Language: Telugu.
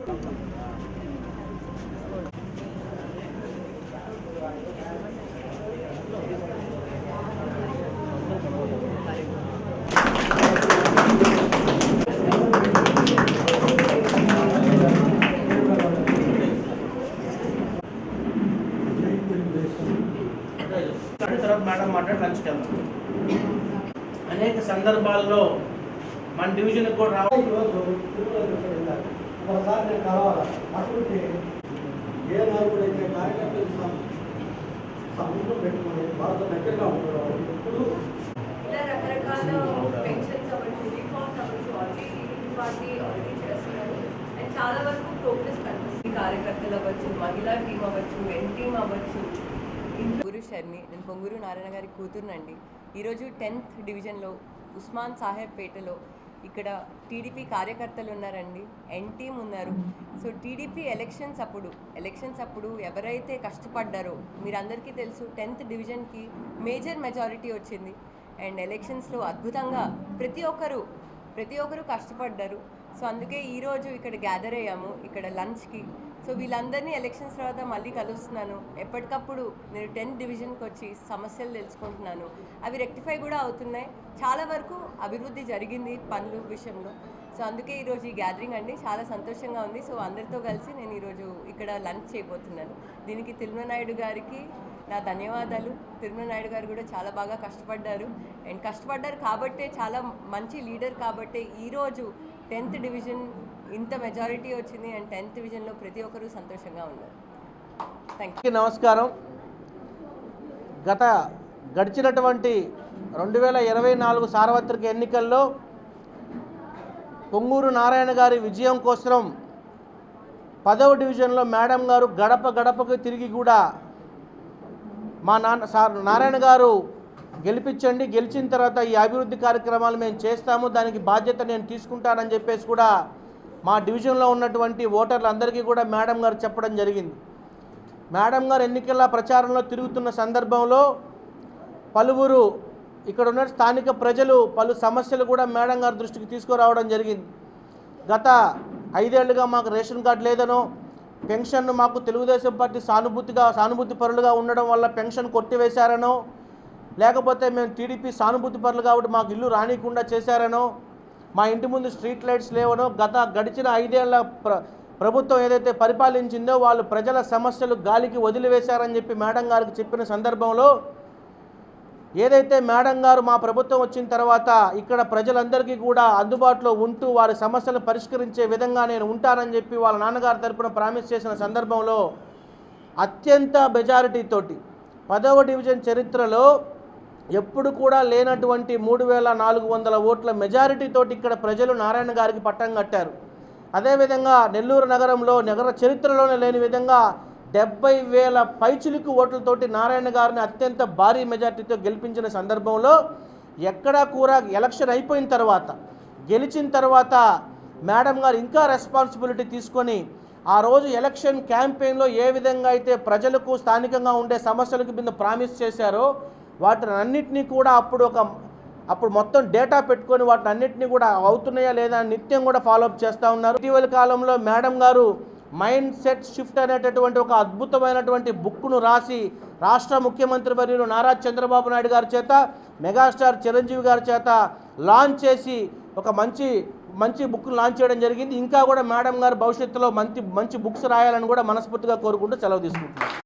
మేడం మాట్లాడి లంచ్కి వెళ్దాం. అనేక సందర్భాల్లో మన డివిజన్ కూడా రావాలి. ఒకసారి నేను కలవాలి అటువంటి ఏ నాయకుడైతే కార్యకర్తలు సమూహం పెట్టుకుని వాళ్ళతో దగ్గరగా ఉండడం ఇప్పుడు ఇలా రకరకాల పెన్షన్స్ అవ్వచ్చు, రిఫార్మ్స్ అవ్వచ్చు, ఆల్రెడీ చేస్తున్నారు. అండ్ చాలా వరకు ప్రోగ్రెస్ కనిపిస్తుంది. కార్యకర్తలు అవ్వచ్చు, మహిళా టీం అవ్వచ్చు, ఎన్ టీం అవ్వచ్చు. పొంగూరు శర్మి, నేను పొంగూరు నారాయణ గారి కూతురునండి. ఈరోజు 10th డివిజన్లో ఉస్మాన్ సాహెబ్ పేటలో ఇక్కడ టీడీపీ కార్యకర్తలు ఉన్నారండి, ఎన్ టీం ఉన్నారు. సో టీడీపీ ఎలక్షన్స్ అప్పుడు ఎవరైతే కష్టపడ్డారో మీరందరికీ తెలుసు. 10th డివిజన్కి మేజర్ మెజారిటీ వచ్చింది. అండ్ ఎలక్షన్స్లో అద్భుతంగా ప్రతి ఒక్కరు కష్టపడ్డారు. సో అందుకే ఈరోజు ఇక్కడ గ్యాదర్ అయ్యాము, ఇక్కడ లంచ్కి. సో వీళ్ళందరినీ ఎలక్షన్స్ తర్వాత మళ్ళీ కలుస్తున్నాను. ఎప్పటికప్పుడు నేను 10th డివిజన్కి వచ్చి సమస్యలు తెలుసుకుంటున్నాను. అవి రెక్టిఫై కూడా అవుతున్నాయి. చాలా వరకు అభివృద్ధి జరిగింది పనుల విషయంలో. సో అందుకే ఈరోజు ఈ గ్యాదరింగ్ అండి, చాలా సంతోషంగా ఉంది. సో అందరితో కలిసి నేను ఈరోజు ఇక్కడ లంచ్ చేయబోతున్నాను. దీనికి తిరుమలనాయుడు గారికి నా ధన్యవాదాలు. తిరుమలనాయుడు గారు కూడా చాలా బాగా కష్టపడ్డారు కాబట్టే, చాలా మంచి లీడర్ కాబట్టే ఈరోజు 10th డివిజన్ ఇంత మెజారిటీ వచ్చింది. అండ్ 10th డివిజన్లో ప్రతి ఒక్కరూ సంతోషంగా ఉన్నారు. Thank you. నమస్కారం. గడిచినటువంటి 2024 సార్వత్రిక ఎన్నికల్లో పొంగూరు నారాయణ గారి విజయం కోసం 10వ డివిజన్లో మేడం గారు గడపకు తిరిగి కూడా మా నారాయణ గారు గెలిపించండి, గెలిచిన తర్వాత ఈ అభివృద్ధి కార్యక్రమాలు మేము చేస్తాము, దానికి బాధ్యత నేను తీసుకుంటానని చెప్పేసి కూడా మా డివిజన్లో ఉన్నటువంటి ఓటర్లందరికీ కూడా మేడం గారు చెప్పడం జరిగింది. మేడం గారు ఎన్నికల ప్రచారంలో తిరుగుతున్న సందర్భంలో పలువురు ఇక్కడ ఉన్న స్థానిక ప్రజలు పలు సమస్యలు కూడా మేడం గారి దృష్టికి తీసుకురావడం జరిగింది. గత 5 ఏళ్లుగా మాకు రేషన్ కార్డు లేదనో, పెన్షన్ను మాకు తెలుగుదేశం పార్టీ సానుభూతి పరులుగా ఉండడం వల్ల పెన్షన్ కొట్టివేశారనో, లేకపోతే మేము టీడీపీ సానుభూతి పరులు కాబట్టి మాకు ఇల్లు రానికుండా చేశారనో, మా ఇంటి ముందు స్ట్రీట్ లైట్స్ లేవనో, గడిచిన 5 ఏళ్ల ప్రభుత్వం ఏదైతే పరిపాలించిందో వాళ్ళు ప్రజల సమస్యలు గాలికి వదిలివేశారని చెప్పి మేడం గారికి చెప్పిన సందర్భంలో, ఏదైతే మేడం గారు మా ప్రభుత్వం వచ్చిన తర్వాత ఇక్కడ ప్రజలందరికీ కూడా అందుబాటులో ఉంటూ వారి సమస్యలను పరిష్కరించే విధంగా నేను ఉంటానని చెప్పి వాళ్ళ నాన్నగారి తరపున ప్రామిస్ చేసిన సందర్భంలో అత్యంత మెజారిటీతోటి 10వ డివిజన్ చరిత్రలో ఎప్పుడు కూడా లేనటువంటి 3400 ఓట్ల మెజారిటీతోటి ఇక్కడ ప్రజలు నారాయణ గారికి పట్టం కట్టారు. అదేవిధంగా నెల్లూరు నగర చరిత్రలోనే లేని విధంగా 70,000 పైచిలుకు ఓట్లతోటి నారాయణ గారిని అత్యంత భారీ మెజార్టీతో గెలిపించిన సందర్భంలో ఎక్కడా కూడా ఎలక్షన్ అయిపోయిన తర్వాత గెలిచిన తర్వాత మేడం గారు ఇంకా రెస్పాన్సిబిలిటీ తీసుకొని ఆ రోజు ఎలక్షన్ క్యాంపెయిన్లో ఏ విధంగా అయితే ప్రజలకు స్థానికంగా ఉండే సమస్యలకు మీద ప్రామిస్ చేశారో వాటిని అన్నింటినీ కూడా అప్పుడు మొత్తం డేటా పెట్టుకొని వాటిని అన్నింటినీ కూడా అవుతున్నాయా లేదా నిత్యం కూడా ఫాలోఅప్ చేస్తూ ఉన్నారు. ఇటీవల కాలంలో మేడం గారు మైండ్ సెట్ షిఫ్ట్ అనేటటువంటి ఒక అద్భుతమైనటువంటి బుక్ను రాసి రాష్ట్ర ముఖ్యమంత్రి వర్యులు నారా చంద్రబాబు నాయుడు గారి చేత, మెగాస్టార్ చిరంజీవి గారి చేత లాంచ్ చేసి ఒక మంచి బుక్ను లాంచ్ చేయడం జరిగింది. ఇంకా కూడా మేడం గారు భవిష్యత్తులో మంచి బుక్స్ రాయాలని కూడా మనస్ఫూర్తిగా కోరుకుంటూ సెలవు తీసుకుంటున్నాను.